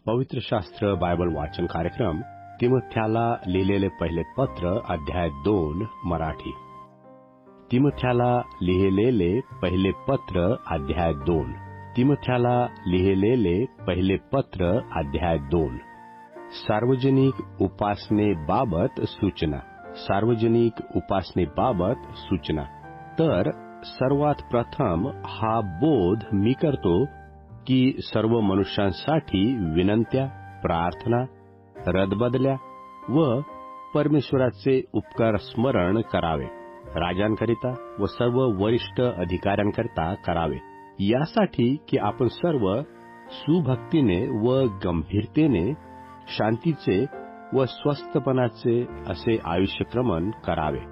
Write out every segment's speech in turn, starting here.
पवित्र शास्त्र बायबल वाचन कार्यक्रम तिमोथ्याला लिहिलेले पहिले पत्र अध्याय 2 मराठी. तिमोथ्याला लिहिलेले पहिले पत्र अध्याय 2. तिमोथ्याला लिहिलेले पहिले पत्र अध्याय 2. सार्वजनिक उपासनेबाबत सूचना. सार्वजनिक उपासनेबाबत सूचना. तर सर्वात प्रथम हा बोध मी करतो की सर्व मनुष्यांसाठी विनंत्या, प्रार्थना, रदबदल्या व परमेश्वराचे उपकार स्मरण करावे, राजांकरिता व सर्व वरिष्ठ अधिकाऱ्यांकरिता करावे, यासाठी की आपण सर्व सुभक्तीने व गंभीरतेने शांतीचे व स्वस्थपणाचे असे आयुष्यक्रमण करावे.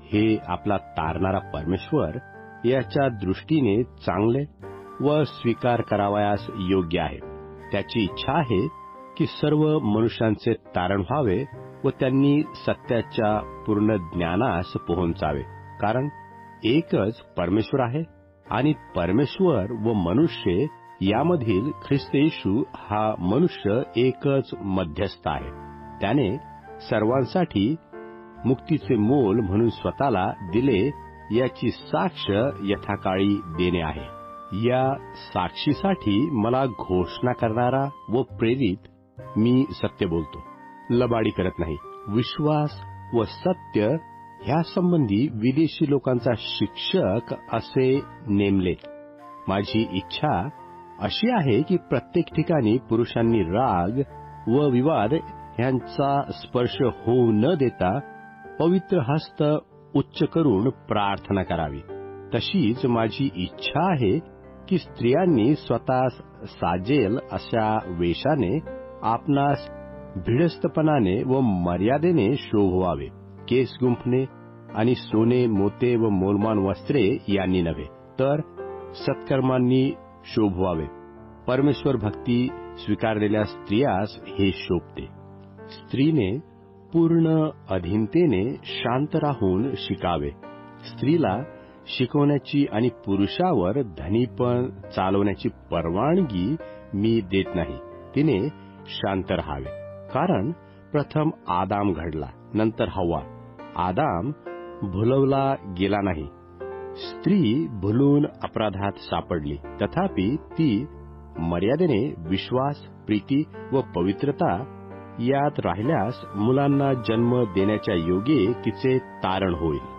हे आपला तारणारा परमेश्वर याच्या दृष्टीने चांगले व स्वीकार करावयास योग्य आहे. त्याची इच्छा आहे की सर्व मनुष्यांचे तारण व्हावे व त्यांनी सत्याच्या पूर्ण ज्ञानास पोहोचावे. कारण एकच परमेश्वर आहे आणि परमेश्वर व मनुष्य यामधील ख्रिस्त येशू हा मनुष्य एकच मध्यस्थ आहे. त्याने सर्वांसाठी मुक्तीचे मोल म्हणून स्वतःला दिले याची साक्ष यथाकाळी देणे आहे. या साक्षीसाठी मला घोषणा करणारा व प्रेरित मी सत्य बोलतो, लबाडी करत नाही. विश्वास व सत्य ह्या संबंधी विदेशी लोकांचा शिक्षक असे नेमले. माझी इच्छा अशी आहे की प्रत्येक ठिकाणी पुरुषांनी राग व विवाद ह्यांचा स्पर्श होऊ न देता पवित्र हस्त उच्च करून प्रार्थना करावी. तशीच माझी इच्छा आहे की स्त्रियांनी स्वतःस साजेल अशा वेशाने आपणास भिडस्तपणाने व मर्यादेने शोभवावे. केस गुंफणे आणि सोने, मोते व मोलमान वस्त्रे यांनी नव्हे, तर सत्कर्मांनी शोभवावे. परमेश्वर भक्ती स्वीकारलेल्या स्त्रियास हे शोभते. स्त्रीने पूर्ण अधीनतेने शांत राहून शिकावे. स्त्रीला शिकवण्याची आणि पुरुषावर धनीपण चालवण्याची परवानगी मी देत नाही. तिने शांत राहावे. कारण प्रथम आदाम घडला, नंतर हव्वा. आदाम भुलवला गेला नाही, स्त्री भुलून अपराधात सापडली. तथापि ती मर्यादेने विश्वास, प्रीती व पवित्रता यात राहिल्यास मुलांना जन्म देण्याच्या योगे तिचे तारण होईल.